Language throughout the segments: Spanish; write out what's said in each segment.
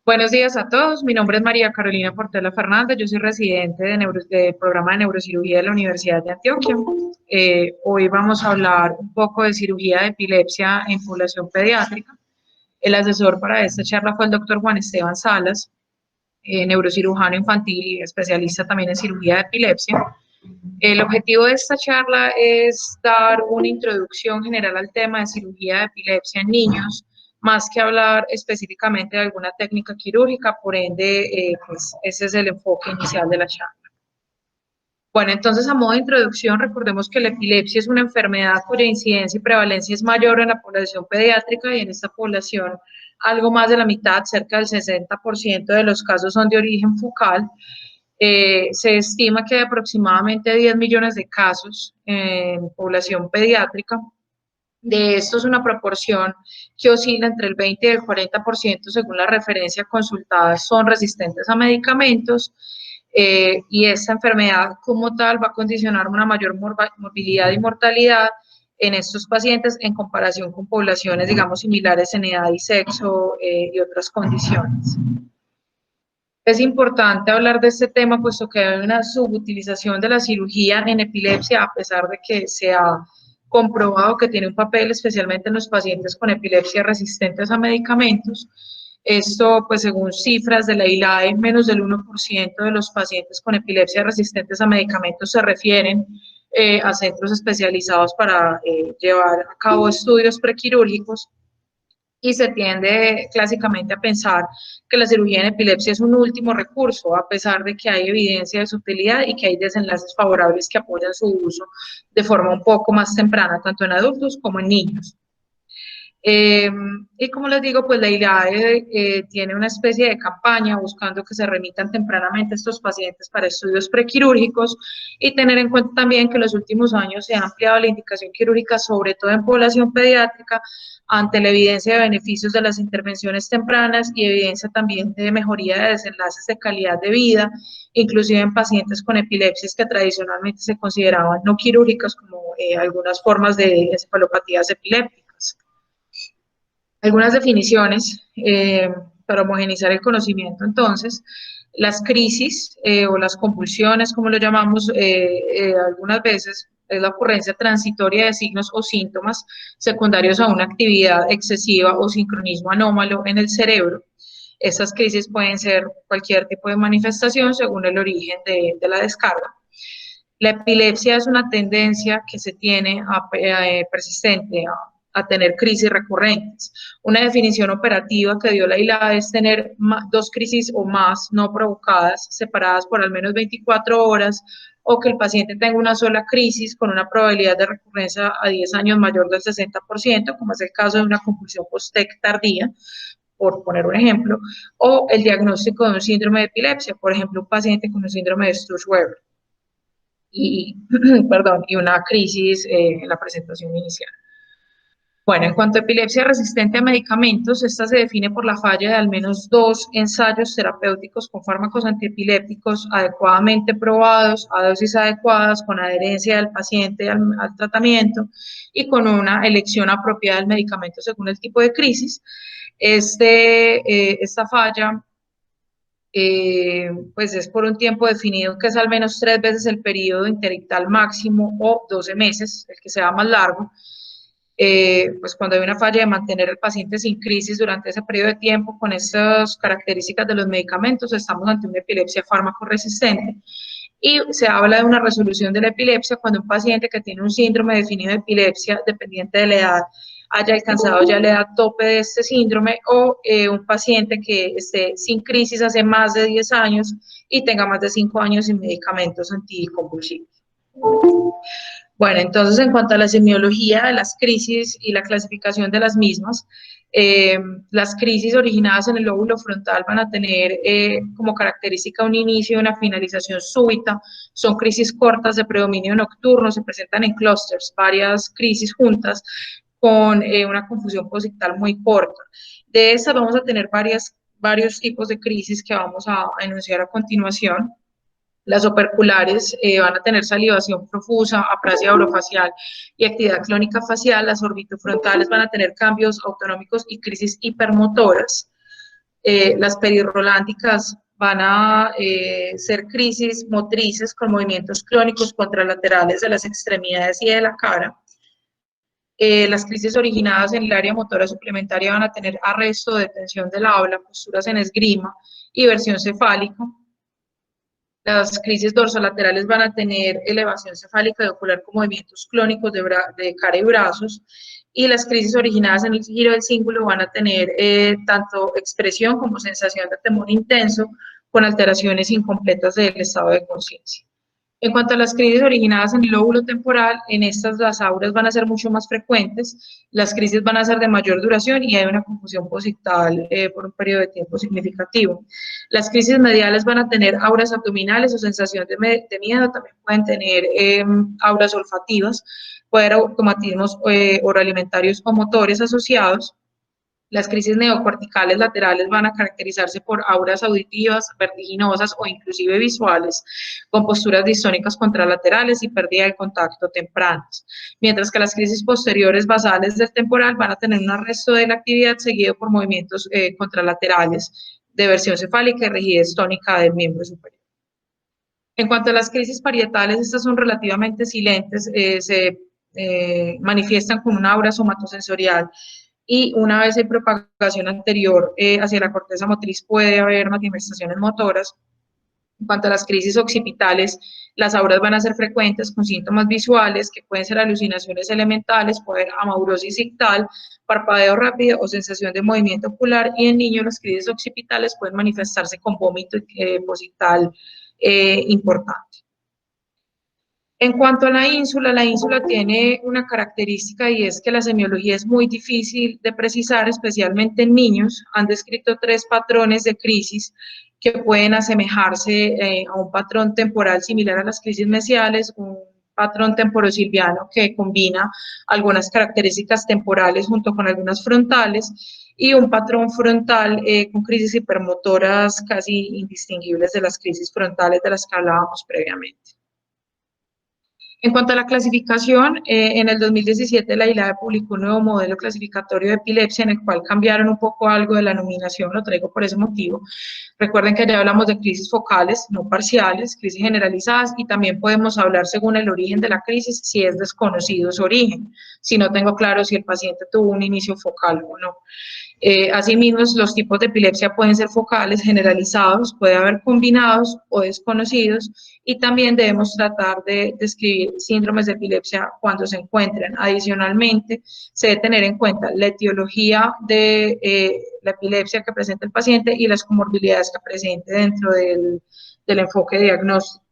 Buenos días a todos, mi nombre es María Carolina Portela Fernández, yo soy residente del programa de neurocirugía de la Universidad de Antioquia. Hoy vamos a hablar un poco de cirugía de epilepsia en población pediátrica. El asesor para esta charla fue el doctor Juan Esteban Salas, neurocirujano infantil y especialista también en cirugía de epilepsia. El objetivo de esta charla es dar una introducción general al tema de cirugía de epilepsia en niños, más que hablar específicamente de alguna técnica quirúrgica, por ende, pues ese es el enfoque inicial de la charla. Bueno, entonces a modo de introducción, recordemos que la epilepsia es una enfermedad cuya incidencia y prevalencia es mayor en la población pediátrica y en esta población algo más de la mitad, cerca del 60% de los casos son de origen focal. Se estima que hay aproximadamente 10 millones de casos en población pediátrica. De estos, una proporción que oscila entre el 20 y el 40% según la referencia consultada son resistentes a medicamentos, y esta enfermedad como tal va a condicionar una mayor morbilidad y mortalidad en estos pacientes en comparación con poblaciones, digamos, similares en edad y sexo, y otras condiciones. Es importante hablar de este tema puesto que hay una subutilización de la cirugía en epilepsia, a pesar de que se ha comprobado que tiene un papel especialmente en los pacientes con epilepsia resistentes a medicamentos. Esto, pues según cifras de la ILAE, menos del 1% de los pacientes con epilepsia resistentes a medicamentos se refieren a centros especializados para llevar a cabo estudios prequirúrgicos, y se tiende clásicamente a pensar que la cirugía en epilepsia es un último recurso, a pesar de que hay evidencia de su utilidad y que hay desenlaces favorables que apoyan su uso de forma un poco más temprana, tanto en adultos como en niños. Y como les digo, pues la ILAE tiene una especie de campaña buscando que se remitan tempranamente estos pacientes para estudios prequirúrgicos, y tener en cuenta también que en los últimos años se ha ampliado la indicación quirúrgica, sobre todo en población pediátrica, ante la evidencia de beneficios de las intervenciones tempranas y evidencia también de mejoría de desenlaces de calidad de vida, inclusive en pacientes con epilepsias que tradicionalmente se consideraban no quirúrgicas, como algunas formas de encefalopatías epilépticas. Algunas definiciones para homogenizar el conocimiento. Entonces, las crisis o las convulsiones, como lo llamamos algunas veces, es la ocurrencia transitoria de signos o síntomas secundarios a una actividad excesiva o sincronismo anómalo en el cerebro. Esas crisis pueden ser cualquier tipo de manifestación según el origen de la descarga. La epilepsia es una tendencia que se tiene persistente a tener crisis recurrentes. Una definición operativa que dio la ILAE es tener dos crisis o más no provocadas, separadas por al menos 24 horas, o que el paciente tenga una sola crisis con una probabilidad de recurrencia a 10 años mayor del 60%, como es el caso de una convulsión post-TEC tardía, por poner un ejemplo, o el diagnóstico de un síndrome de epilepsia, por ejemplo, un paciente con un síndrome de Sturge-Weber. Perdón, y una crisis en la presentación inicial. Bueno, en cuanto a epilepsia resistente a medicamentos, esta se define por la falla de al menos 2 ensayos terapéuticos con fármacos antiepilépticos adecuadamente probados, a dosis adecuadas, con adherencia del paciente al tratamiento y con una elección apropiada del medicamento según el tipo de crisis. Esta falla pues es por un tiempo definido que es al menos 3 veces el periodo interictal máximo o 12 meses, el que sea más largo. Pues cuando hay una falla de mantener al paciente sin crisis durante ese periodo de tiempo con estas características de los medicamentos, estamos ante una epilepsia fármaco-resistente. Y se habla de una resolución de la epilepsia cuando un paciente que tiene un síndrome definido de epilepsia, dependiente de la edad, haya alcanzado ya la edad tope de este síndrome, o un paciente que esté sin crisis hace más de 10 años y tenga más de 5 años sin medicamentos anticonvulsivos. Bueno, entonces en cuanto a la semiología de las crisis y la clasificación de las mismas, las crisis originadas en el lóbulo frontal van a tener como característica un inicio y una finalización súbita. Son crisis cortas de predominio nocturno, se presentan en clústeres, varias crisis juntas con una confusión posictal muy corta. De estas vamos a tener varios tipos de crisis que vamos a enunciar a continuación. Las operculares van a tener salivación profusa, aprasia orofacial y actividad clónica facial. Las orbitofrontales van a tener cambios autonómicos y crisis hipermotoras. Las perirrolánticas van a ser crisis motrices con movimientos clónicos contralaterales de las extremidades y de la cara. Las crisis originadas en el área motora suplementaria van a tener arresto, detención del habla, posturas en esgrima y versión cefálica. Las crisis dorsolaterales van a tener elevación cefálica y ocular con movimientos clónicos de cara y brazos. Y las crisis originadas en el giro del cíngulo van a tener tanto expresión como sensación de temor intenso con alteraciones incompletas del estado de conciencia. En cuanto a las crisis originadas en el lóbulo temporal, en estas las auras van a ser mucho más frecuentes, las crisis van a ser de mayor duración y hay una confusión posictal por un periodo de tiempo significativo. Las crisis mediales van a tener auras abdominales o sensación de miedo, también pueden tener auras olfativas, puede haber automatismos oroalimentarios o motores asociados. Las crisis neocorticales laterales van a caracterizarse por auras auditivas, vertiginosas o inclusive visuales, con posturas distónicas contralaterales y pérdida de contacto tempranas, mientras que las crisis posteriores basales del temporal van a tener un arresto de la actividad seguido por movimientos contralaterales de versión cefálica y rigidez tónica del miembro superior. En cuanto a las crisis parietales, estas son relativamente silentes, se manifiestan con una aura somatosensorial y una vez hay propagación anterior hacia la corteza motriz puede haber manifestaciones motoras. En cuanto a las crisis occipitales, las auras van a ser frecuentes con síntomas visuales que pueden ser alucinaciones elementales, puede haber amaurosis ictal, parpadeo rápido o sensación de movimiento ocular, y en niños las crisis occipitales pueden manifestarse con vómito posictal importante. En cuanto a la ínsula tiene una característica y es que la semiología es muy difícil de precisar, especialmente en niños. Han descrito 3 patrones de crisis que pueden asemejarse a un patrón temporal similar a las crisis mesiales, un patrón temporosilviano que combina algunas características temporales junto con algunas frontales y un patrón frontal con crisis hipermotoras casi indistinguibles de las crisis frontales de las que hablábamos previamente. En cuanto a la clasificación, en el 2017 la ILAE publicó un nuevo modelo clasificatorio de epilepsia en el cual cambiaron un poco algo de la nominación, lo traigo por ese motivo. Recuerden que ya hablamos de crisis focales, no parciales, crisis generalizadas, y también podemos hablar según el origen de la crisis, si es desconocido su origen, si no tengo claro si el paciente tuvo un inicio focal o no. Asimismo, los tipos de epilepsia pueden ser focales, generalizados, puede haber combinados o desconocidos, y también debemos tratar de describir síndromes de epilepsia cuando se encuentren. Adicionalmente, se debe tener en cuenta la etiología de la epilepsia que presenta el paciente y las comorbilidades que presente dentro del enfoque diagnóstico.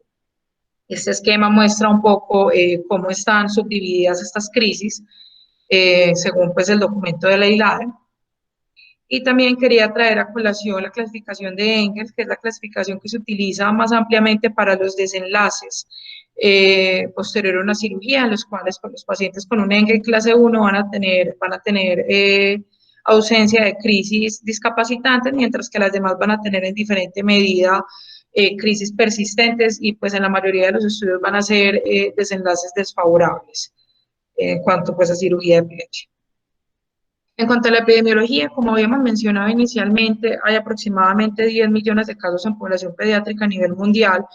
Este esquema muestra un poco cómo están subdivididas estas crisis según pues, el documento de la ILAE. Y también quería traer a colación la clasificación de Engels, que es la clasificación que se utiliza más ampliamente para los desenlaces posterior a una cirugía, en los cuales pues, los pacientes con un Engels clase 1 van a tener ausencia de crisis discapacitantes, mientras que las demás van a tener en diferente medida crisis persistentes, y pues en la mayoría de los estudios van a ser desenlaces desfavorables en cuanto pues a cirugía de epilepsia. En cuanto a la epidemiología, como habíamos mencionado inicialmente, hay aproximadamente 10 millones de casos en población pediátrica a nivel mundial.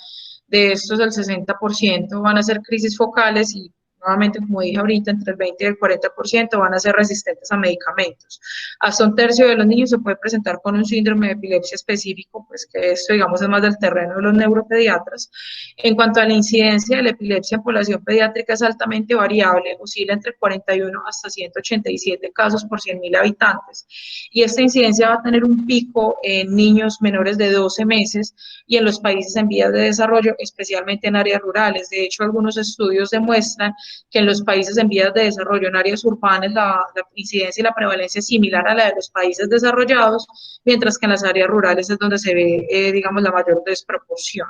De estos, el 60% van a ser crisis focales y, nuevamente, como dije ahorita, entre el 20 y el 40% van a ser resistentes a medicamentos. Hasta un tercio de los niños se puede presentar con un síndrome de epilepsia específico, pues que esto, digamos, es más del terreno de los neuropediatras. En cuanto a la incidencia de la epilepsia en población pediátrica, es altamente variable, oscila entre 41 hasta 187 casos por 100.000 habitantes. Y esta incidencia va a tener un pico en niños menores de 12 meses y en los países en vías de desarrollo, especialmente en áreas rurales. De hecho, algunos estudios demuestran que en los países en vías de desarrollo, en áreas urbanas, la incidencia y la prevalencia es similar a la de los países desarrollados, mientras que en las áreas rurales es donde se ve, digamos, la mayor desproporción.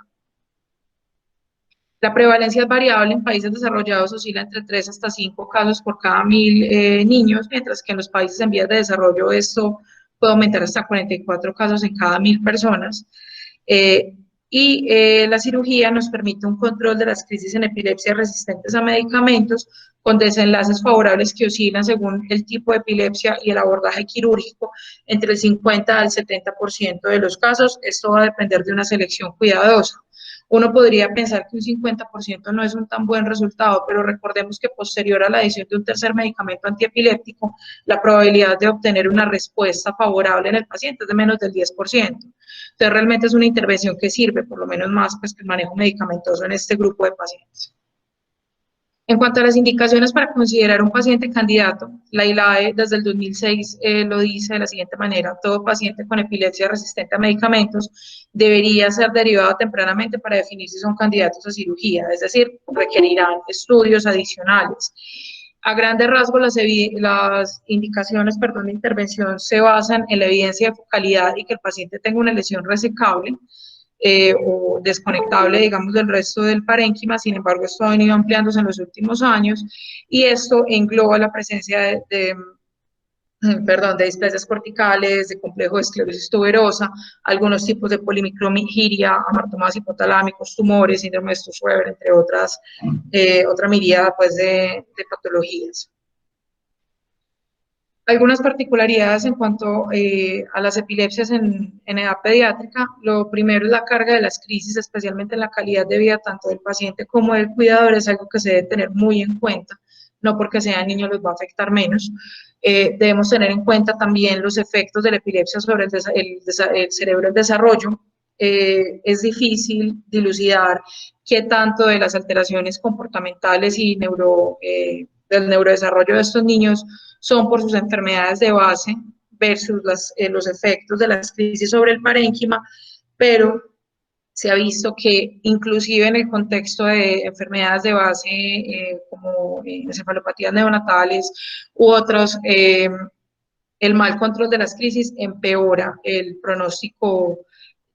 La prevalencia es variable, en países desarrollados oscila entre 3 hasta 5 casos por cada 1.000 niños, mientras que en los países en vías de desarrollo esto puede aumentar hasta 44 casos en cada 1.000 personas. y la cirugía nos permite un control de las crisis en epilepsia resistentes a medicamentos con desenlaces favorables que oscilan según el tipo de epilepsia y el abordaje quirúrgico entre el 50 al 70% de los casos. Esto va a depender de una selección cuidadosa. Uno podría pensar que un 50% no es un tan buen resultado, pero recordemos que posterior a la adición de un tercer medicamento antiepiléptico, la probabilidad de obtener una respuesta favorable en el paciente es de menos del 10%. Entonces, realmente es una intervención que sirve, por lo menos más pues, que el manejo medicamentoso en este grupo de pacientes. En cuanto a las indicaciones para considerar un paciente candidato, la ILAE desde el 2006 lo dice de la siguiente manera: todo paciente con epilepsia resistente a medicamentos debería ser derivado tempranamente para definir si son candidatos a cirugía, es decir, requerirán estudios adicionales. A grandes rasgos, las indicaciones de intervención se basan en la evidencia de focalidad y que el paciente tenga una lesión resecable, o desconectable, digamos, del resto del parénquima. Sin embargo, esto ha venido ampliándose en los últimos años y esto engloba la presencia de displasias corticales, de complejo de esclerosis tuberosa, algunos tipos de polimicromigiria, amartomas hipotalámicos, tumores, síndrome de Sturge-Weber, entre otras, otra miríada pues, de patologías. Algunas particularidades en cuanto a las epilepsias en edad pediátrica. Lo primero es la carga de las crisis, especialmente en la calidad de vida tanto del paciente como del cuidador, es algo que se debe tener muy en cuenta, no porque sean niños los va a afectar menos. Debemos tener en cuenta también los efectos de la epilepsia sobre el cerebro en desarrollo. Es difícil dilucidar qué tanto de las alteraciones comportamentales y del neurodesarrollo de estos niños son por sus enfermedades de base versus los efectos de las crisis sobre el parénquima, pero se ha visto que inclusive en el contexto de enfermedades de base como encefalopatías neonatales u otros, el mal control de las crisis empeora el pronóstico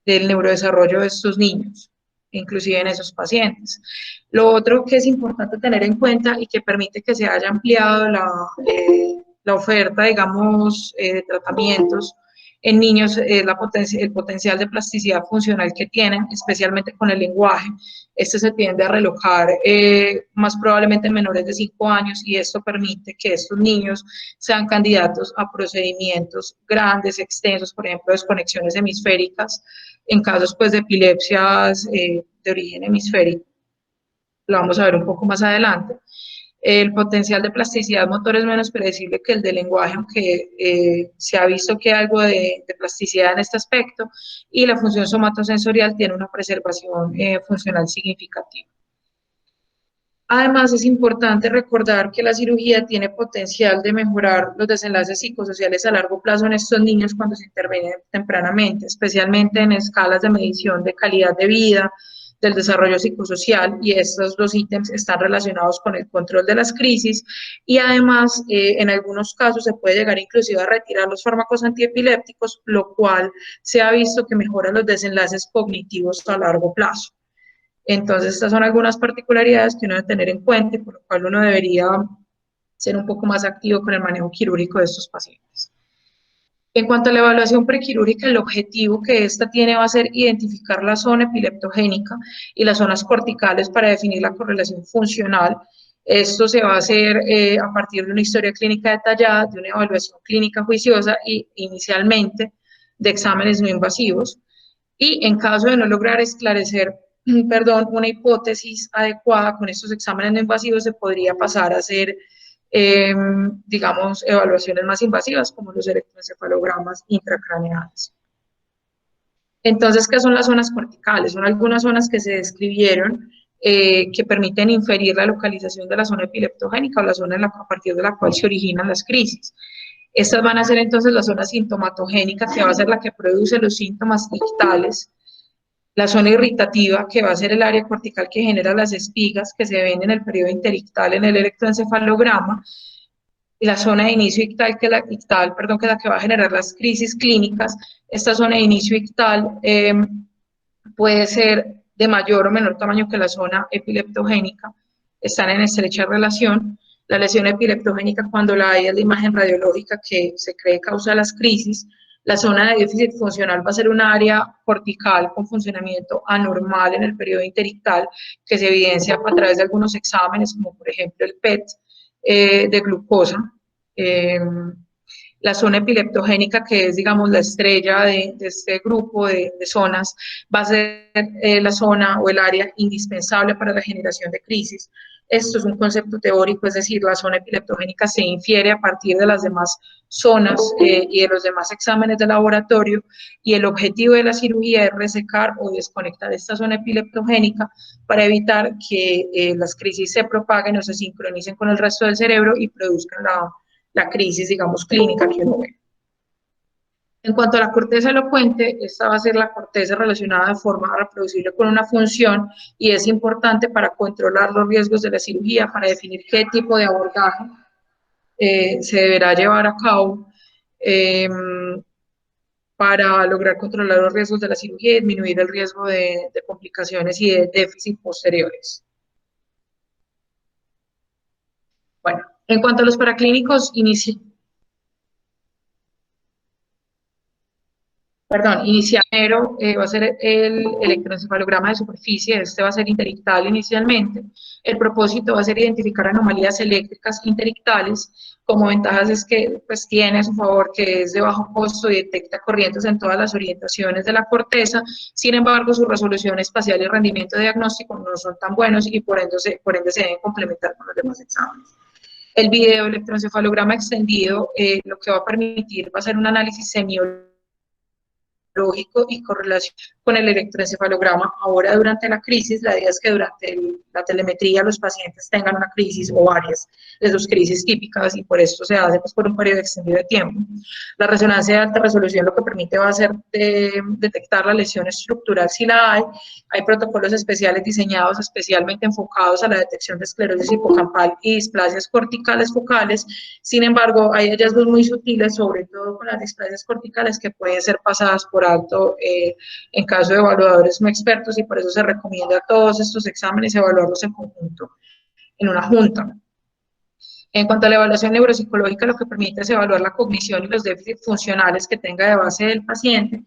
del neurodesarrollo de estos niños, inclusive en esos pacientes. Lo otro que es importante tener en cuenta y que permite que se haya ampliado la oferta, digamos, de tratamientos en niños, el potencial de plasticidad funcional que tienen, especialmente con el lenguaje. Este se tiende a relojar más probablemente en menores de 5 años y esto permite que estos niños sean candidatos a procedimientos grandes, extensos, por ejemplo, desconexiones hemisféricas, en casos pues, de epilepsias de origen hemisférico. Lo vamos a ver un poco más adelante. El potencial de plasticidad motor es menos predecible que el de lenguaje, aunque se ha visto que hay algo de plasticidad en este aspecto, y la función somatosensorial tiene una preservación funcional significativa. Además, es importante recordar que la cirugía tiene potencial de mejorar los desenlaces psicosociales a largo plazo en estos niños cuando se interviene tempranamente, especialmente en escalas de medición de calidad de vida, del desarrollo psicosocial, y estos dos ítems están relacionados con el control de las crisis, y además en algunos casos se puede llegar inclusive a retirar los fármacos antiepilépticos, lo cual se ha visto que mejora los desenlaces cognitivos a largo plazo. Entonces, estas son algunas particularidades que uno debe tener en cuenta y por lo cual uno debería ser un poco más activo con el manejo quirúrgico de estos pacientes. En cuanto a la evaluación prequirúrgica, el objetivo que esta tiene va a ser identificar la zona epileptogénica y las zonas corticales para definir la correlación funcional. Esto se va a hacer a partir de una historia clínica detallada, de una evaluación clínica juiciosa y inicialmente de exámenes no invasivos. Y en caso de no lograr esclarecer una hipótesis adecuada con estos exámenes no invasivos, se podría pasar a hacer, digamos, evaluaciones más invasivas, como los electroencefalogramas intracraneales. Entonces, ¿qué son las zonas corticales? Son algunas zonas que se describieron que permiten inferir la localización de la zona epileptogénica o la zona a partir de la cual se originan las crisis. Estas van a ser entonces la zona sintomatogénica, que va a ser la que produce los síntomas ictales, la zona irritativa, que va a ser el área cortical que genera las espigas que se ven en el periodo interictal en el electroencefalograma, y la zona de inicio ictal, que es la que va a generar las crisis clínicas. Esta zona de inicio ictal puede ser de mayor o menor tamaño que la zona epileptogénica, están en estrecha relación. La lesión epileptogénica, cuando la hay, es la imagen radiológica que se cree causa las crisis. La zona de déficit funcional va a ser un área cortical con funcionamiento anormal en el periodo interictal que se evidencia a través de algunos exámenes, como por ejemplo el PET de glucosa. La zona epileptogénica, que es, digamos, la estrella de este grupo de zonas, va a ser la zona o el área indispensable para la generación de crisis. Esto es un concepto teórico, es decir, la zona epileptogénica se infiere a partir de las demás zonas y de los demás exámenes de laboratorio, y el objetivo de la cirugía es resecar o desconectar esta zona epileptogénica para evitar que las crisis se propaguen o se sincronicen con el resto del cerebro y produzcan la crisis, digamos, clínica que uno ve. En cuanto a la corteza elocuente, esta va a ser la corteza relacionada de forma reproducible con una función y es importante para controlar los riesgos de la cirugía, para definir qué tipo de abordaje se deberá llevar a cabo para lograr controlar los riesgos de la cirugía y disminuir el riesgo de complicaciones y de déficit posteriores. Bueno, en cuanto a los paraclínicos, inicialmente va a ser el electroencefalograma de superficie, este va a ser interictal inicialmente. El propósito va a ser identificar anomalías eléctricas interictales. Como ventajas es que pues, tiene a su favor que es de bajo costo y detecta corrientes en todas las orientaciones de la corteza. Sin embargo, su resolución espacial y rendimiento diagnóstico no son tan buenos y por ende se deben complementar con los demás exámenes. El video electroencefalograma extendido lo que va a permitir va a ser un análisis semiológico y correlación con el electroencefalograma. Ahora, durante la crisis, la idea es que durante la telemetría los pacientes tengan una crisis o varias de sus crisis típicas y por esto se hace pues, por un periodo extendido de tiempo. La resonancia de alta resolución lo que permite va a ser detectar la lesión estructural si la hay. Hay protocolos especiales diseñados especialmente enfocados a la detección de esclerosis hipocampal y displasias corticales focales. Sin embargo, hay hallazgos muy sutiles, sobre todo con las displasias corticales, que pueden ser pasadas por alto en caso de evaluadores no expertos, y por eso se recomienda todos estos exámenes evaluarlos en conjunto en una junta. En cuanto a la evaluación neuropsicológica, lo que permite es evaluar la cognición y los déficits funcionales que tenga de base el paciente.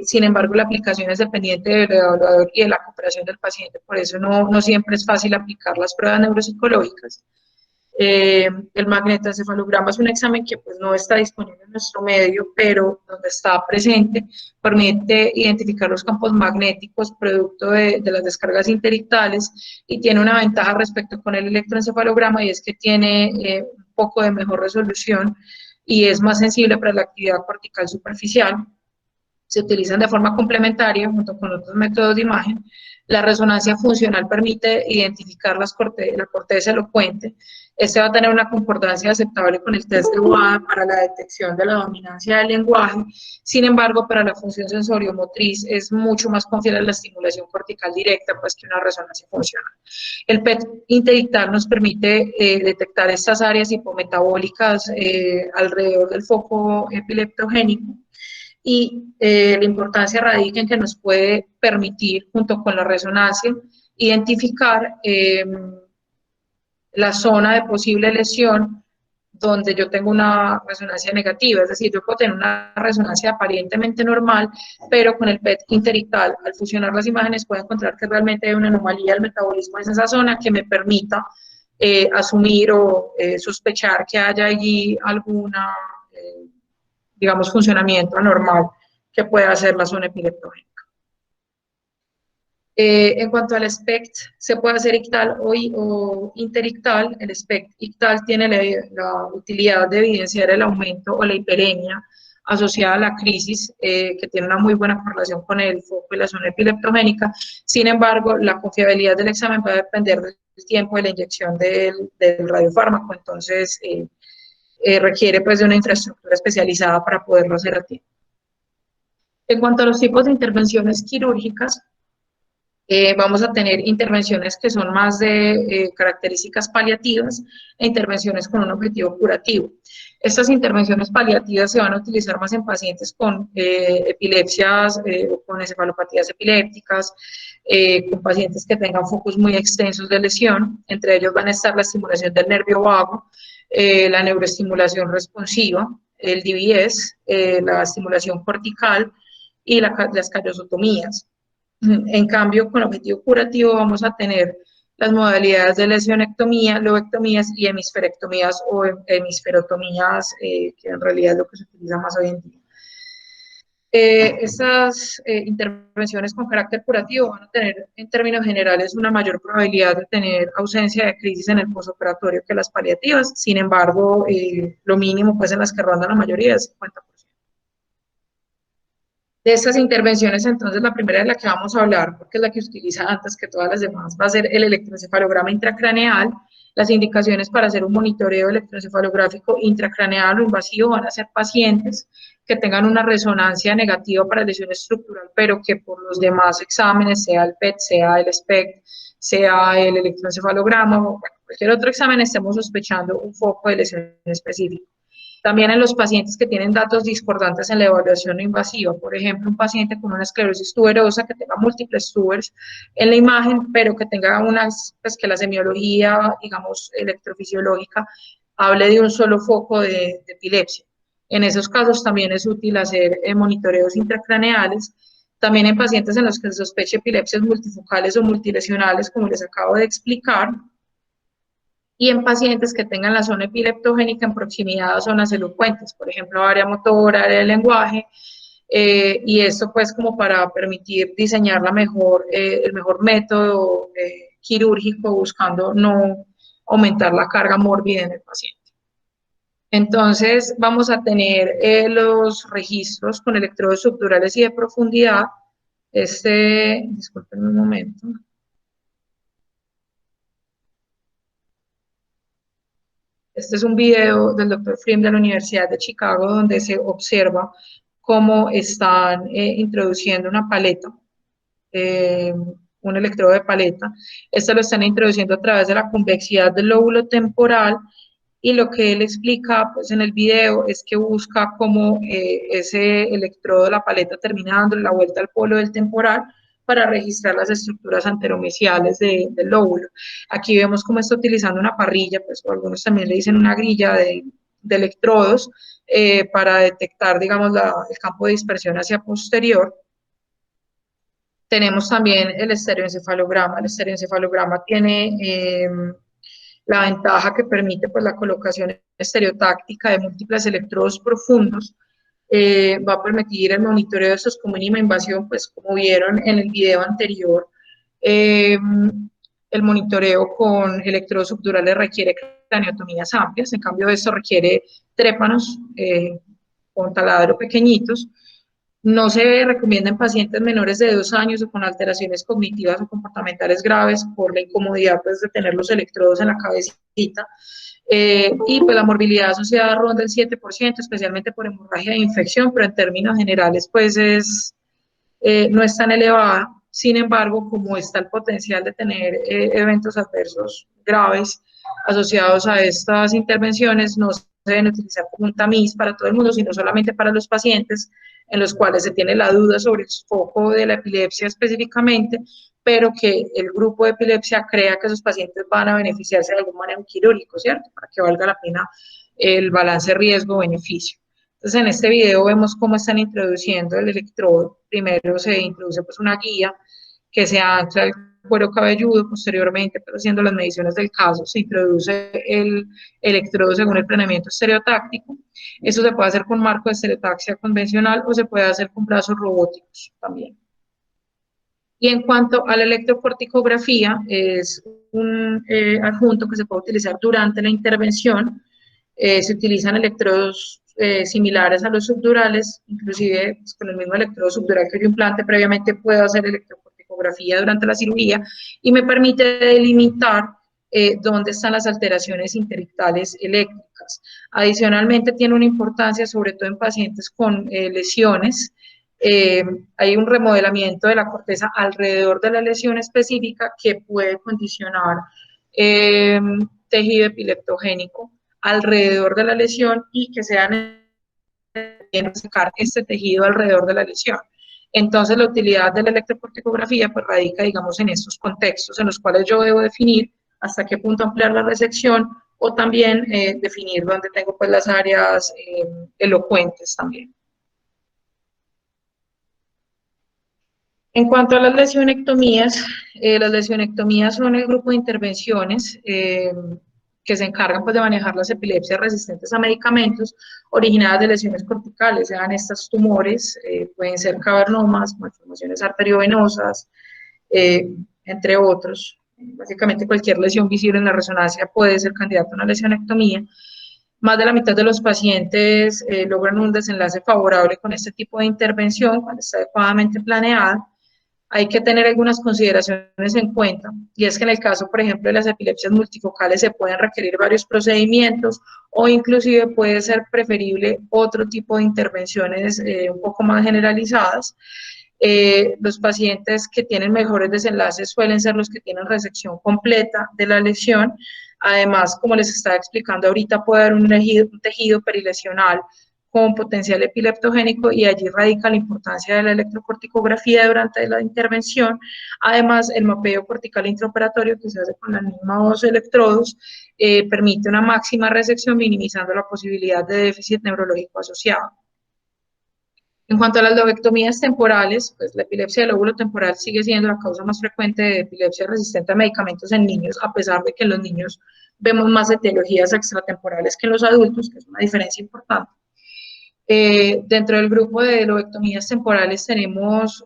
Sin embargo, la aplicación es dependiente del evaluador y de la cooperación del paciente, por eso no siempre es fácil aplicar las pruebas neuropsicológicas. El magnetoencefalograma es un examen que pues, no está disponible en nuestro medio, pero donde está presente, permite identificar los campos magnéticos producto de las descargas interictales y tiene una ventaja respecto con el electroencefalograma, y es que tiene un poco de mejor resolución y es más sensible para la actividad cortical superficial. Se utilizan de forma complementaria junto con otros métodos de imagen. La resonancia funcional permite identificar la corteza elocuente. Este va a tener una concordancia aceptable con el test de WADA para la detección de la dominancia del lenguaje. Sin embargo, para la función sensoriomotriz es mucho más confiable a la estimulación cortical directa, pues, que una resonancia funcional. El PET interictal nos permite detectar estas áreas hipometabólicas alrededor del foco epileptogénico, y la importancia radica en que nos puede permitir, junto con la resonancia, identificar la zona de posible lesión donde yo tengo una resonancia negativa, es decir, yo puedo tener una resonancia aparentemente normal, pero con el PET interictal, al fusionar las imágenes, puedo encontrar que realmente hay una anomalía del metabolismo en esa zona que me permita asumir o sospechar que haya allí alguna digamos, funcionamiento anormal que pueda hacer la zona epileptogénica. En cuanto al SPECT, se puede hacer ictal o interictal. El SPECT ictal tiene la utilidad de evidenciar el aumento o la hiperemia asociada a la crisis, que tiene una muy buena correlación con el foco y la zona epileptogénica. Sin embargo, la confiabilidad del examen va a depender del tiempo de la inyección del radiofármaco, entonces requiere pues de una infraestructura especializada para poderlo hacer a tiempo. En cuanto a los tipos de intervenciones quirúrgicas, vamos a tener intervenciones que son más de características paliativas e intervenciones con un objetivo curativo. Estas intervenciones paliativas se van a utilizar más en pacientes con epilepsias o con encefalopatías epilépticas, con pacientes que tengan focos muy extensos de lesión. Entre ellos van a estar la estimulación del nervio vago, la neuroestimulación responsiva, el DBS, la estimulación cortical y las callosotomías. En cambio, con objetivo curativo vamos a tener las modalidades de lesionectomía, lobectomías y hemisferectomías o hemisferotomías, que en realidad es lo que se utiliza más hoy en día. Estas intervenciones con carácter curativo van a tener en términos generales una mayor probabilidad de tener ausencia de crisis en el postoperatorio que las paliativas. Sin embargo, lo mínimo pues en las que rondan la mayoría es 50%. De estas intervenciones, entonces, la primera de la que vamos a hablar, porque es la que se utiliza antes que todas las demás, va a ser el electroencefalograma intracraneal. Las indicaciones para hacer un monitoreo electroencefalográfico intracraneal o invasivo van a ser pacientes que tengan una resonancia negativa para lesión estructural, pero que por los demás exámenes, sea el PET, sea el SPECT, sea el electroencefalograma o cualquier otro examen, estemos sospechando un foco de lesión específico. También en los pacientes que tienen datos discordantes en la evaluación no invasiva, por ejemplo, un paciente con una esclerosis tuberosa que tenga múltiples tubers en la imagen, pero que tenga pues que la semiología, digamos, electrofisiológica, hable de un solo foco de epilepsia. En esos casos también es útil hacer monitoreos intracraneales. También en pacientes en los que se sospeche epilepsias multifocales o multilesionales, como les acabo de explicar, y en pacientes que tengan la zona epileptogénica en proximidad a zonas elocuentes, por ejemplo, área motora, área del lenguaje, y esto pues como para permitir diseñar el mejor método quirúrgico buscando no aumentar la carga mórbida en el paciente. Entonces vamos a tener los registros con electrodos subdurales y de profundidad. Disculpen un momento. Este es un video del doctor Frim de la Universidad de Chicago donde se observa cómo están introduciendo una paleta, un electrodo de paleta. Esto lo están introduciendo a través de la convexidad del lóbulo temporal y lo que él explica pues, en el video es que busca cómo ese electrodo de la paleta termina dándole la vuelta al polo del temporal para registrar las estructuras anteromeciales del lóbulo. Aquí vemos cómo está utilizando una parrilla, pues o algunos también le dicen una grilla de electrodos para detectar, digamos, el campo de dispersión hacia posterior. Tenemos también el estereoencefalograma. El estereoencefalograma tiene la ventaja que permite pues, la colocación estereotáctica de múltiples electrodos profundos. Va a permitir el monitoreo de estos con mínima invasión, pues como vieron en el video anterior, el monitoreo con electrodos subdurales requiere craneotomías amplias, en cambio esto requiere trépanos con taladro pequeñitos. No se recomienda en pacientes menores de 2 años o con alteraciones cognitivas o comportamentales graves por la incomodidad pues, de tener los electrodos en la cabecita. Y pues la morbilidad asociada ronda el 7%, especialmente por hemorragia de infección, pero en términos generales pues no es tan elevada. Sin embargo, como está el potencial de tener eventos adversos graves asociados a estas intervenciones, no se deben utilizar como un tamiz para todo el mundo, sino solamente para los pacientes en los cuales se tiene la duda sobre el foco de la epilepsia específicamente, pero que el grupo de epilepsia crea que esos pacientes van a beneficiarse de algún manejo quirúrgico, ¿cierto? Para que valga la pena el balance riesgo-beneficio. Entonces, en este video vemos cómo están introduciendo el electrodo. Primero se introduce pues, una guía que se ancla al cuero cabelludo, posteriormente, pues, haciendo las mediciones del caso, se introduce el electrodo según el planeamiento estereotáctico. Eso se puede hacer con marco de estereotaxia convencional o se puede hacer con brazos robóticos también. Y en cuanto a la electrocorticografía, es un adjunto que se puede utilizar durante la intervención. Se utilizan electrodos similares a los subdurales, inclusive pues, con el mismo electrodo subdural que yo implante, previamente puedo hacer electrocorticografía durante la cirugía y me permite delimitar dónde están las alteraciones interictales eléctricas. Adicionalmente tiene una importancia sobre todo en pacientes con lesiones. Hay un remodelamiento de la corteza alrededor de la lesión específica que puede condicionar tejido epileptogénico alrededor de la lesión y que sea necesario sacar este tejido alrededor de la lesión. Entonces, la utilidad de la electrocorticografía pues, radica, digamos, en estos contextos en los cuales yo debo definir hasta qué punto ampliar la resección o también definir dónde tengo pues las áreas elocuentes también. En cuanto a las lesionectomías son el grupo de intervenciones que se encargan pues, de manejar las epilepsias resistentes a medicamentos originadas de lesiones corticales, sean estas tumores, pueden ser cavernomas, malformaciones arteriovenosas, entre otros. Básicamente cualquier lesión visible en la resonancia puede ser candidato a una lesionectomía. Más de la mitad de los pacientes logran un desenlace favorable con este tipo de intervención cuando está adecuadamente planeada. Hay que tener algunas consideraciones en cuenta, y es que en el caso, por ejemplo, de las epilepsias multifocales se pueden requerir varios procedimientos o inclusive puede ser preferible otro tipo de intervenciones un poco más generalizadas. Los pacientes que tienen mejores desenlaces suelen ser los que tienen resección completa de la lesión. Además, como les estaba explicando ahorita, puede haber un tejido perilesional con potencial epileptogénico y allí radica la importancia de la electrocorticografía durante la intervención. Además, el mapeo cortical intraoperatorio que se hace con los mismos electrodos permite una máxima resección minimizando la posibilidad de déficit neurológico asociado. En cuanto a las lobectomías temporales, pues la epilepsia del lóbulo temporal sigue siendo la causa más frecuente de epilepsia resistente a medicamentos en niños, a pesar de que en los niños vemos más etiologías extratemporales que en los adultos, que es una diferencia importante. Dentro del grupo de lobectomías temporales tenemos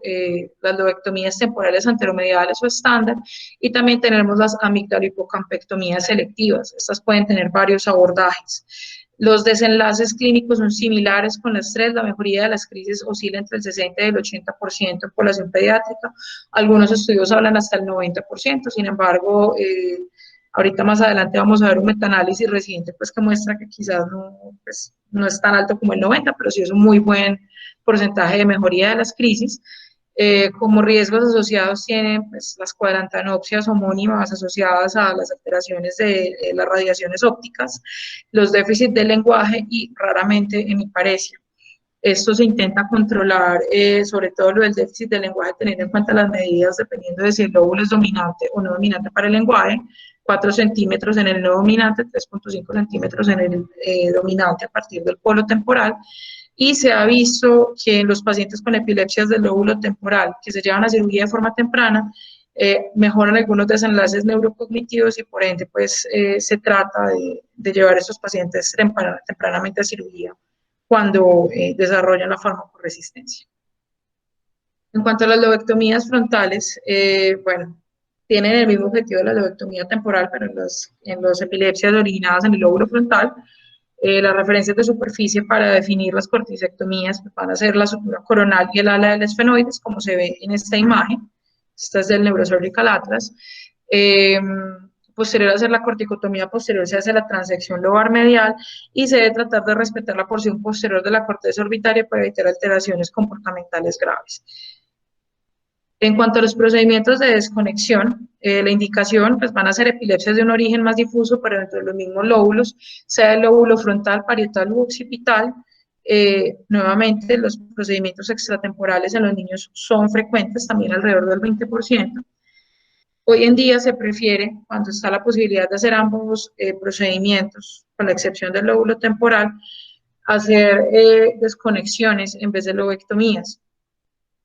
las lobectomías temporales anteromediales o estándar y también tenemos las amigdalohipocampectomías selectivas. Estas pueden tener varios abordajes. Los desenlaces clínicos son similares con las tres, la mejoría de las crisis oscila entre el 60 y el 80% en población pediátrica, algunos estudios hablan hasta el 90%, sin embargo, ahorita más adelante vamos a ver un metaanálisis reciente pues, que muestra que quizás pues, no es tan alto como el 90%, pero sí es un muy buen porcentaje de mejoría de las crisis. Como riesgos asociados tienen pues, las cuadrantanopsias homónimas asociadas a las alteraciones de las radiaciones ópticas, los déficits del lenguaje y raramente hemiparesia. Esto se intenta controlar, sobre todo lo del déficit del lenguaje, teniendo en cuenta las medidas, dependiendo de si el lóbulo es dominante o no dominante para el lenguaje, 4 centímetros en el no dominante, 3,5 centímetros en el dominante a partir del polo temporal, y se ha visto que en los pacientes con epilepsias del lóbulo temporal que se llevan a cirugía de forma temprana, mejoran algunos desenlaces neurocognitivos y por ende pues se trata de llevar a estos pacientes tempranamente a cirugía cuando desarrollan la farmacoresistencia. En cuanto a las lobectomías frontales, bueno, tienen el mismo objetivo de la lobectomía temporal, pero en las epilepsias originadas en el lóbulo frontal, las referencias de superficie para definir las corticectomías van a ser la sutura coronal y el ala del esfenoides, como se ve en esta imagen. Esta es del Neurosurgical Atlas. Posterior a hacer la corticotomía posterior se hace la transección lobar medial y se debe tratar de respetar la porción posterior de la corteza orbitaria para evitar alteraciones comportamentales graves. En cuanto a los procedimientos de desconexión, la indicación pues, van a ser epilepsias de un origen más difuso, pero dentro de los mismos lóbulos, sea el lóbulo frontal, parietal u occipital. Nuevamente, los procedimientos extratemporales en los niños son frecuentes, también alrededor del 20%. Hoy en día se prefiere, cuando está la posibilidad de hacer ambos procedimientos, con la excepción del lóbulo temporal, hacer desconexiones en vez de lobectomías,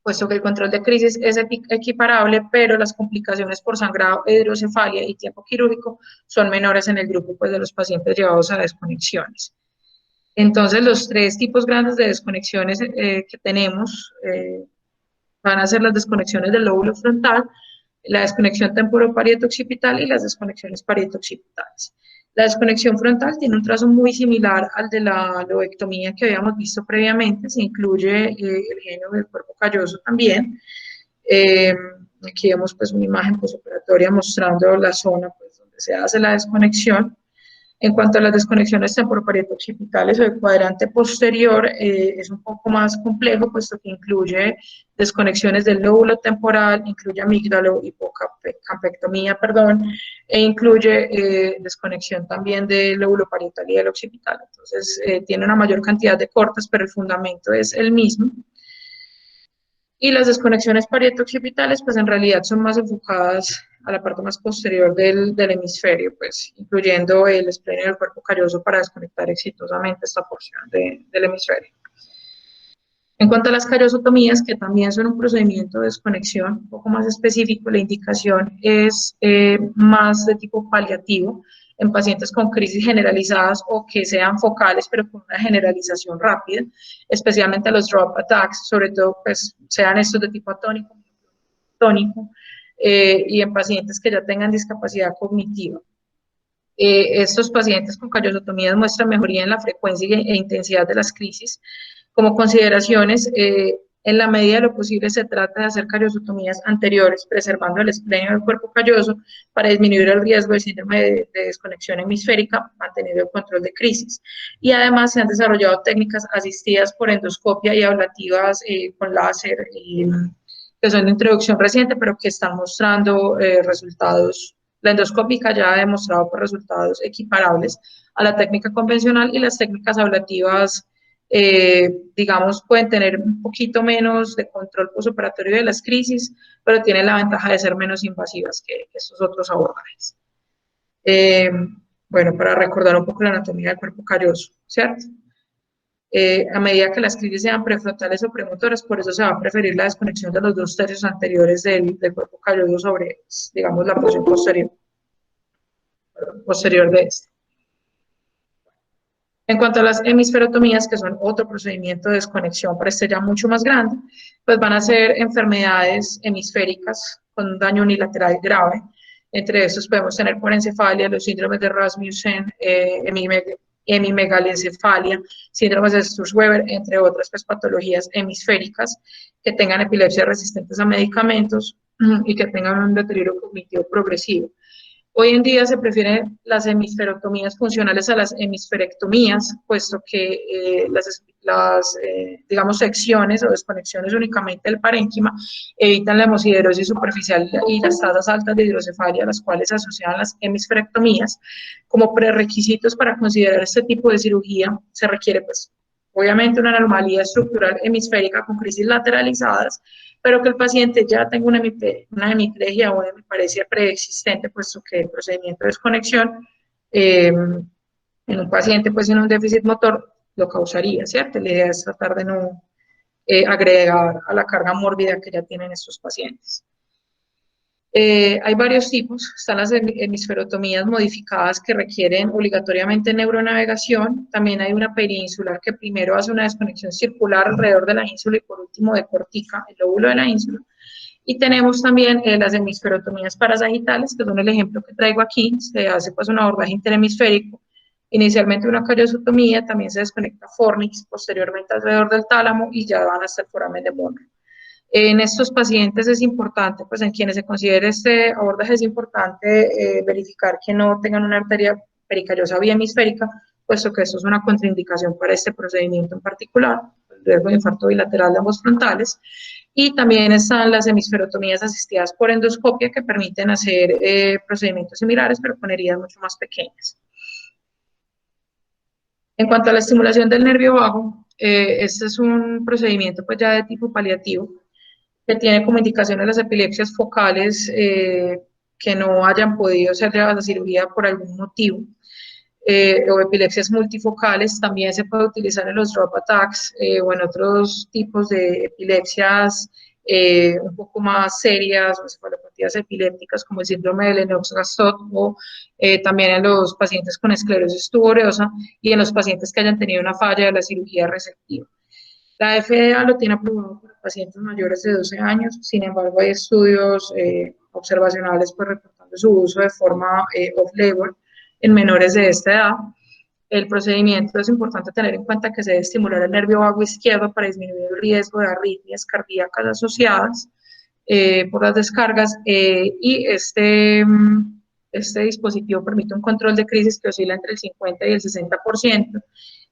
puesto que el control de crisis es equiparable, pero las complicaciones por sangrado, hidrocefalia y tiempo quirúrgico son menores en el grupo pues, de los pacientes llevados a desconexiones. Entonces, los tres tipos grandes de desconexiones que tenemos van a ser las desconexiones del lóbulo frontal, la desconexión temporoparieto-occipital y las desconexiones parieto-occipitales. La desconexión frontal tiene un trazo muy similar al de la lobectomía que habíamos visto previamente, se incluye el genio del cuerpo calloso también. Aquí vemos pues una imagen postoperatoria mostrando la zona pues, donde se hace la desconexión. En cuanto a las desconexiones temporoparieto-occipitales o el cuadrante posterior, es un poco más complejo, puesto que incluye desconexiones del lóbulo temporal, incluye amígdalo, hipocampectomía, perdón, e incluye desconexión también del lóbulo parietal y del occipital. Entonces, tiene una mayor cantidad de cortes, pero el fundamento es el mismo. Y las desconexiones parietoccipitales, pues en realidad son más enfocadas a la parte más posterior del hemisferio, pues incluyendo el esplenio del cuerpo calloso para desconectar exitosamente esta porción del hemisferio. En cuanto a las callosotomías, que también son un procedimiento de desconexión un poco más específico, la indicación es más de tipo paliativo en pacientes con crisis generalizadas o que sean focales, pero con una generalización rápida, especialmente los drop attacks, sobre todo pues sean estos de tipo atónico, tónico, y en pacientes que ya tengan discapacidad cognitiva. Estos pacientes con callosotomías muestran mejoría en la frecuencia e intensidad de las crisis. Como consideraciones, en la medida de lo posible se trata de hacer callosotomías anteriores, preservando el esplenio del cuerpo calloso para disminuir el riesgo de síndrome de desconexión hemisférica, manteniendo el control de crisis. Y además se han desarrollado técnicas asistidas por endoscopia y ablativas con láser, que son de introducción reciente, pero que están mostrando resultados. La endoscópica ya ha demostrado por resultados equiparables a la técnica convencional y las técnicas ablativas, digamos, pueden tener un poquito menos de control postoperatorio de las crisis, pero tienen la ventaja de ser menos invasivas que estos otros abordajes. Bueno, para recordar un poco la anatomía del cuerpo calloso, ¿cierto? A medida que las crisis sean prefrontales o premotoras, por eso se va a preferir la desconexión de los 2/3 anteriores del cuerpo calloso sobre, digamos, la porción posterior de este. En cuanto a las hemisferotomías, que son otro procedimiento de desconexión, pero este ya mucho más grande, pues van a ser enfermedades hemisféricas con un daño unilateral grave. Entre estos podemos tener porencefalia, los síndromes de Rasmussen, hemimegalencefalia, síndromes de Sturge-Weber, entre otras pues, patologías hemisféricas que tengan epilepsia resistentes a medicamentos y que tengan un deterioro cognitivo progresivo. Hoy en día se prefieren las hemisferotomías funcionales a las hemisferectomías, puesto que digamos, secciones o desconexiones únicamente del parénquima evitan la hemosiderosis superficial y las tasas altas de hidrocefalia, a las cuales se asocian las hemisferectomías. Como prerequisitos para considerar este tipo de cirugía, se requiere, pues, obviamente una anomalía estructural hemisférica con crisis lateralizadas, pero que el paciente ya tenga una hemiplegia o una hemiparesia preexistente, puesto que el procedimiento de desconexión en un paciente pues en un déficit motor lo causaría, ¿cierto? La idea es tratar de no agregar a la carga mórbida que ya tienen estos pacientes. Hay varios tipos, están las hemisferotomías modificadas que requieren obligatoriamente neuronavegación, también hay una perinsular que primero hace una desconexión circular alrededor de la ínsula y por último decortica el lóbulo de la ínsula. Y tenemos también las hemisferotomías parasagitales, que son el ejemplo que traigo aquí, se hace pues un abordaje interhemisférico, inicialmente una callosotomía, también se desconecta fornix, posteriormente alrededor del tálamo y ya van hasta el foramen de Monro. En estos pacientes es importante, pues en quienes se considere este abordaje es importante verificar que no tengan una arteria pericallosa bihemisférica, puesto que esto es una contraindicación para este procedimiento en particular, el riesgo de infarto bilateral de ambos frontales. Y también están las hemisferotomías asistidas por endoscopia que permiten hacer procedimientos similares, pero con heridas mucho más pequeñas. En cuanto a la estimulación del nervio vago, este es un procedimiento pues ya de tipo paliativo, que tiene como indicaciones las epilepsias focales que no hayan podido ser llevadas a cirugía por algún motivo, o epilepsias multifocales. También se puede utilizar en los drop attacks o en otros tipos de epilepsias un poco más serias o encefalopatías epilépticas como el síndrome de Lennox-Gastaut o también en los pacientes con esclerosis tuberosa y en los pacientes que hayan tenido una falla de la cirugía resectiva. La FDA lo tiene aprobado para pacientes mayores de 12 años, sin embargo hay estudios observacionales pues, reportando su uso de forma off-label en menores de esta edad. El procedimiento es importante tener en cuenta que se debe estimular el nervio vago izquierdo para disminuir el riesgo de arritmias cardíacas asociadas por las descargas y este dispositivo permite un control de crisis que oscila entre el 50 y el 60%,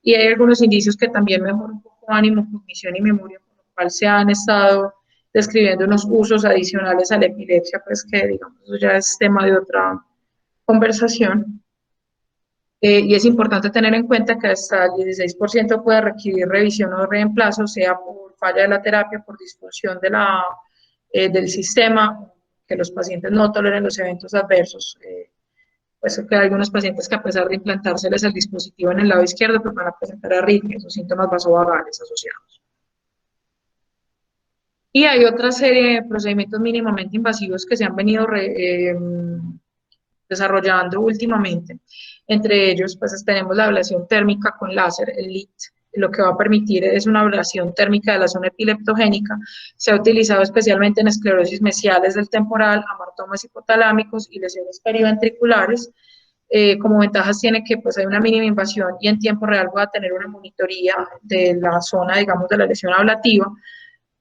y hay algunos indicios que también mejoran un poco ánimo, cognición y memoria, por lo cual se han estado describiendo unos usos adicionales a la epilepsia, pues que digamos eso ya es tema de otra conversación. Y es importante tener en cuenta que hasta el 16% puede requerir revisión o reemplazo, sea por falla de la terapia, por disfunción de del sistema, que los pacientes no toleren los eventos adversos. Pues que hay algunos pacientes que a pesar de implantárseles el dispositivo en el lado izquierdo, pues van a presentar arritmias o síntomas vasovagales asociados. Y hay otra serie de procedimientos mínimamente invasivos que se han venido desarrollando últimamente. Entre ellos, pues tenemos la ablación térmica con láser, el LIT, lo que va a permitir es una ablación térmica de la zona epileptogénica. Se ha utilizado especialmente en esclerosis mesiales del temporal, amartomas hipotalámicos y lesiones periventriculares. Como ventajas tiene que pues hay una mínima invasión y en tiempo real va a tener una monitoría de la zona, digamos, de la lesión ablativa.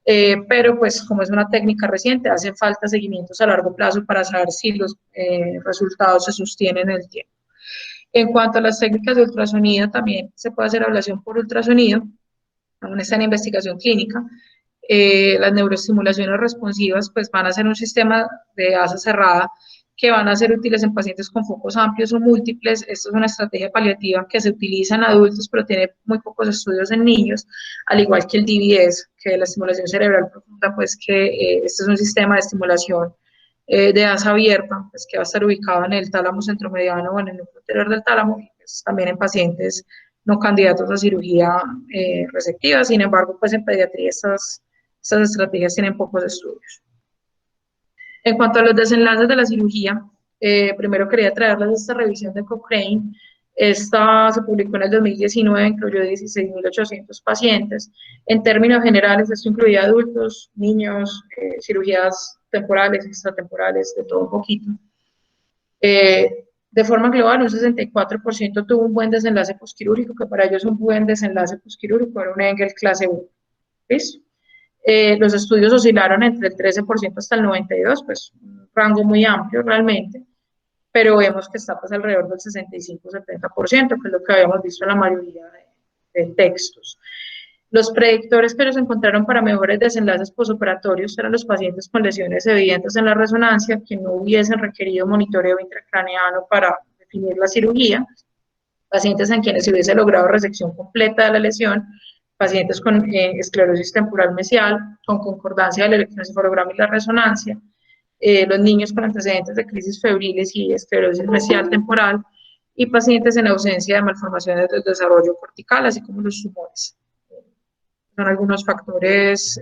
Pero pues como es una técnica reciente, hacen falta seguimientos a largo plazo para saber si los resultados se sostienen en el tiempo. En cuanto a las técnicas de ultrasonido, también se puede hacer ablación por ultrasonido, aún está en investigación clínica. Las neuroestimulaciones responsivas pues van a ser un sistema de asa cerrada que van a ser útiles en pacientes con focos amplios o múltiples. Esta es una estrategia paliativa que se utiliza en adultos, pero tiene muy pocos estudios en niños, al igual que el DBS, que es la estimulación cerebral profunda, pues que este es un sistema de estimulación de asa abierta, pues que va a estar ubicado en el tálamo centromediano o en el núcleo anterior del tálamo, y pues, también en pacientes no candidatos a cirugía resectiva. Sin embargo, pues en pediatría estas estrategias tienen pocos estudios. En cuanto a los desenlaces de la cirugía, primero quería traerles esta revisión de Cochrane. Esta se publicó en el 2019, incluyó 16.800 pacientes. En términos generales, esto incluía adultos, niños, cirugías temporales, extratemporales, de todo un poquito. De forma global, un 64% tuvo un buen desenlace posquirúrgico, que para ellos un buen desenlace posquirúrgico era un Engel clase 1. ¿Listo? Los estudios oscilaron entre el 13% hasta el 92%, pues un rango muy amplio realmente, pero vemos que está pues alrededor del 65-70%, que es lo que habíamos visto en la mayoría de textos. Los predictores que ellos encontraron para mejores desenlaces posoperatorios eran los pacientes con lesiones evidentes en la resonancia, que no hubiesen requerido monitoreo intracraneano para definir la cirugía, pacientes en quienes se hubiese logrado resección completa de la lesión, pacientes con esclerosis temporal mesial, con concordancia del electroencefalograma y la resonancia, los niños con antecedentes de crisis febriles y esclerosis mesial temporal, y pacientes en ausencia de malformaciones del desarrollo cortical, así como los tumores. Son algunos factores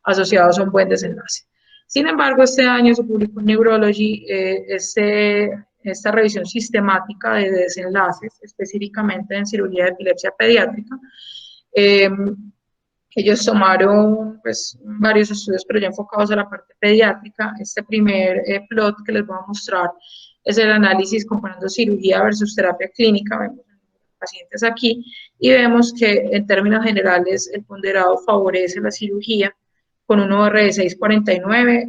asociados a un buen desenlace. Sin embargo, este año se publicó en Neurology esta revisión sistemática de desenlaces, específicamente en cirugía de epilepsia pediátrica. Ellos tomaron pues, varios estudios, pero ya enfocados a la parte pediátrica. Este primer plot que les voy a mostrar es el análisis comparando cirugía versus terapia clínica. Vemos pacientes aquí y vemos que en términos generales el ponderado favorece la cirugía con un OR de 6.49,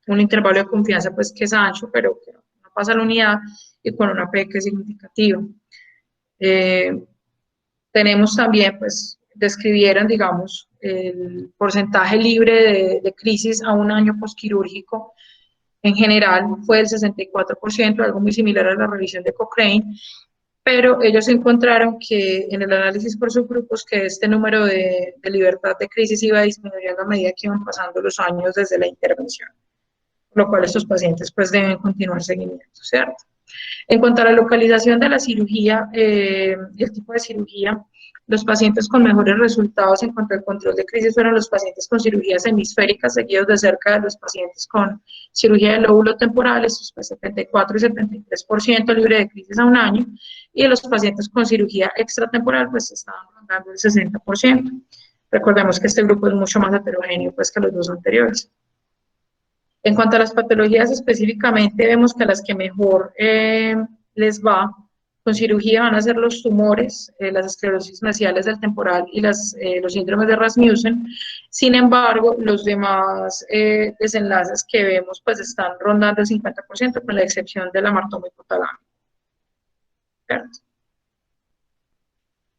un intervalo de confianza pues que es ancho, pero que no pasa la unidad, y con una P que es significativa. Tenemos también, pues, describieron, digamos, el porcentaje libre de crisis a un año posquirúrgico. En general fue del 64%, algo muy similar a la revisión de Cochrane, pero ellos encontraron que en el análisis por subgrupos que este número de libertad de crisis iba disminuyendo a medida que iban pasando los años desde la intervención, por lo cual estos pacientes pues deben continuar seguimiento, ¿cierto? En cuanto a la localización de la cirugía y el tipo de cirugía, los pacientes con mejores resultados en cuanto al control de crisis fueron los pacientes con cirugías hemisféricas, seguidos de cerca de los pacientes con cirugía del lóbulo temporal, estos pues 74 y 73% libre de crisis a un año, y los pacientes con cirugía extratemporal pues estaban rondando el 60%. Recordemos que este grupo es mucho más heterogéneo pues que los dos anteriores. En cuanto a las patologías específicamente, vemos que las que mejor les va con cirugía van a ser los tumores, las esclerosis mesiales del temporal y los síndromes de Rasmussen. Sin embargo, los demás desenlaces que vemos pues están rondando el 50%, con la excepción del amartoma hipotalámico.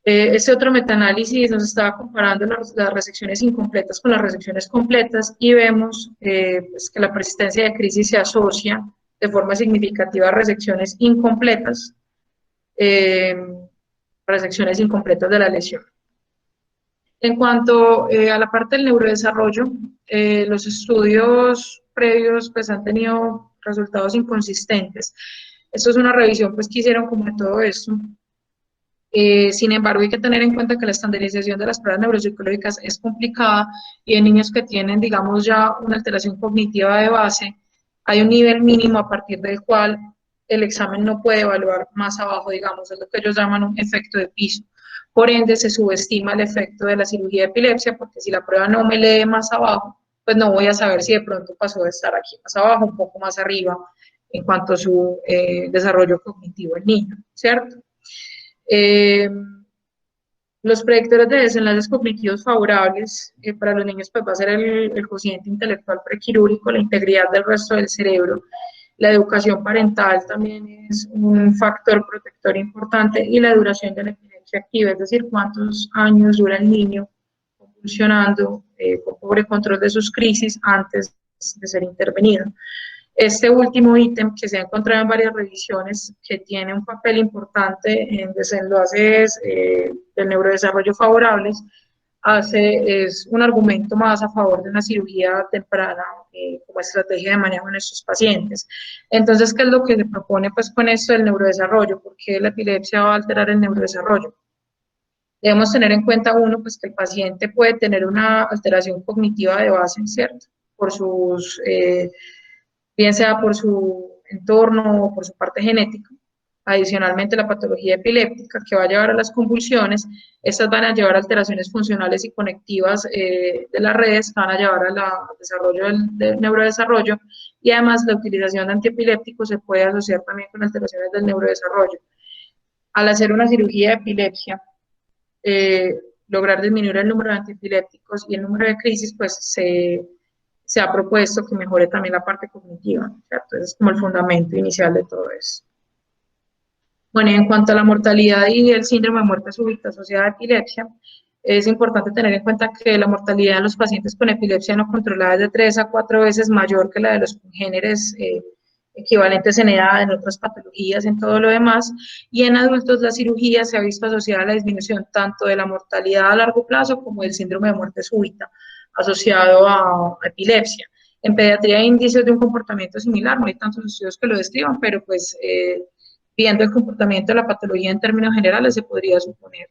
Este otro metaanálisis nos estaba comparando las resecciones incompletas con las resecciones completas y vemos pues que la persistencia de crisis se asocia de forma significativa a resecciones incompletas de la lesión. En cuanto a la parte del neurodesarrollo, los estudios previos pues, han tenido resultados inconsistentes. Esto es una revisión pues, que hicieron como de todo esto. Sin embargo, hay que tener en cuenta que la estandarización de las pruebas neuropsicológicas es complicada y en niños que tienen, digamos, ya una alteración cognitiva de base, hay un nivel mínimo a partir del cual el examen no puede evaluar más abajo, digamos, es lo que ellos llaman un efecto de piso. Por ende, se subestima el efecto de la cirugía de epilepsia, porque si la prueba no me lee más abajo, pues no voy a saber si de pronto pasó de estar aquí más abajo, un poco más arriba, en cuanto a su desarrollo cognitivo del niño, ¿cierto? Eh, los predictores de desenlaces cognitivos favorables para los niños pues va a ser el cociente intelectual prequirúrgico, la integridad del resto del cerebro, la educación parental también es un factor protector importante y la duración de la epilepsia activa, es decir, cuántos años dura el niño funcionando con pobre control de sus crisis antes de ser intervenido. Este último ítem que se ha encontrado en varias revisiones, que tiene un papel importante en desenlaces del neurodesarrollo favorables, es un argumento más a favor de una cirugía temprana como estrategia de manejo en estos pacientes. Entonces, ¿qué es lo que se propone pues, con esto del neurodesarrollo? ¿Por qué la epilepsia va a alterar el neurodesarrollo? Debemos tener en cuenta, uno, pues que el paciente puede tener una alteración cognitiva de base, ¿cierto? Por sus bien sea por su entorno o por su parte genética. Adicionalmente, la patología epiléptica que va a llevar a las convulsiones, estas van a llevar a alteraciones funcionales y conectivas de las redes, van a llevar al desarrollo del neurodesarrollo y además la utilización de antiepilépticos se puede asociar también con alteraciones del neurodesarrollo. Al hacer una cirugía de epilepsia, eh, lograr disminuir el número de antiepilépticos y el número de crisis, pues se ha propuesto que mejore también la parte cognitiva, ¿cierto? Ese es como el fundamento inicial de todo eso. Bueno, y en cuanto a la mortalidad y el síndrome de muerte súbita asociada a epilepsia, es importante tener en cuenta que la mortalidad en los pacientes con epilepsia no controlada es de 3 a 4 veces mayor que la de los congéneres equivalentes en edad, en otras patologías, en todo lo demás, y en adultos la cirugía se ha visto asociada a la disminución tanto de la mortalidad a largo plazo como del síndrome de muerte súbita asociado a epilepsia. En pediatría hay indicios de un comportamiento similar, no hay tantos estudios que lo describan, pero pues viendo el comportamiento de la patología en términos generales se podría suponer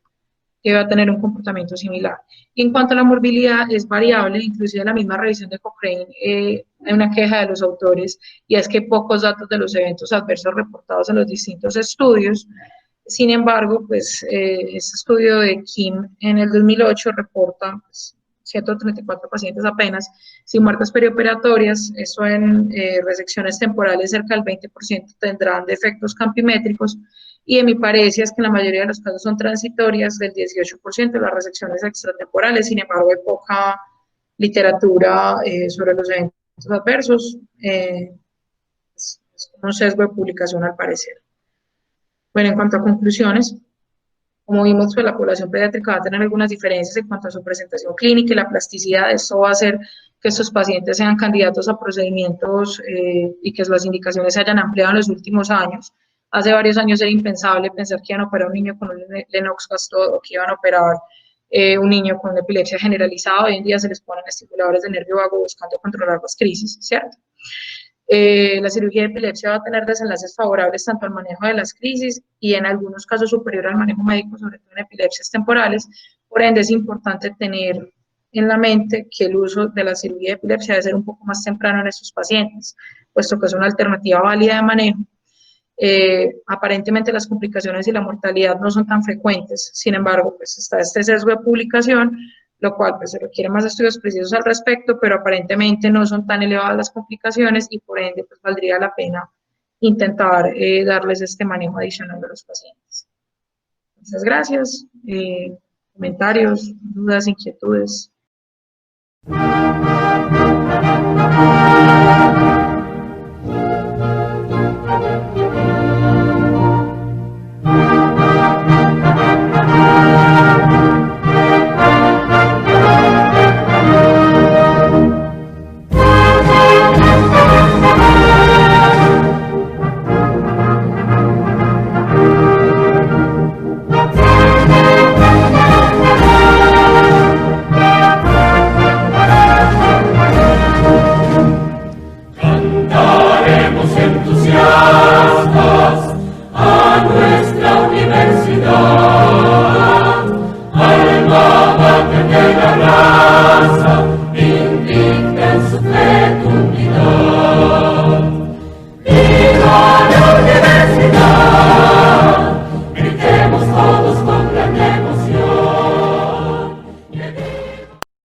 que va a tener un comportamiento similar. Y en cuanto a la morbilidad, es variable, inclusive en la misma revisión de Cochrane hay una queja de los autores, y es que pocos datos de los eventos adversos reportados en los distintos estudios. Sin embargo, pues este estudio de Kim en el 2008 reporta pues, 134 pacientes apenas sin muertes perioperatorias, eso en resecciones temporales cerca del 20% tendrán defectos campimétricos, y en mi parecer es que en la mayoría de los casos son transitorias, del 18% de las resecciones extratemporales. Sin embargo, hay poca literatura sobre los eventos adversos, es un sesgo de publicación al parecer. Bueno, en cuanto a conclusiones, como vimos, pues la población pediátrica va a tener algunas diferencias en cuanto a su presentación clínica y la plasticidad. Esto va a hacer que estos pacientes sean candidatos a procedimientos y que las indicaciones se hayan ampliado en los últimos años. Hace varios años era impensable pensar que iban a operar un niño con un Lennox-Gastaut o que iban a operar un niño con epilepsia generalizada. Hoy en día se les ponen estimuladores de nervio vago buscando controlar las crisis, ¿cierto? La cirugía de epilepsia va a tener desenlaces favorables tanto al manejo de las crisis y en algunos casos superior al manejo médico, sobre todo en epilepsias temporales. Por ende, es importante tener en la mente que el uso de la cirugía de epilepsia debe ser un poco más temprano en estos pacientes, puesto que es una alternativa válida de manejo. Aparentemente las complicaciones y la mortalidad no son tan frecuentes, sin embargo, pues está este sesgo de publicación, lo cual pues se requiere más estudios precisos al respecto, pero aparentemente no son tan elevadas las complicaciones y por ende pues valdría la pena intentar darles este manejo adicional a los pacientes. Muchas gracias. Comentarios, dudas, inquietudes.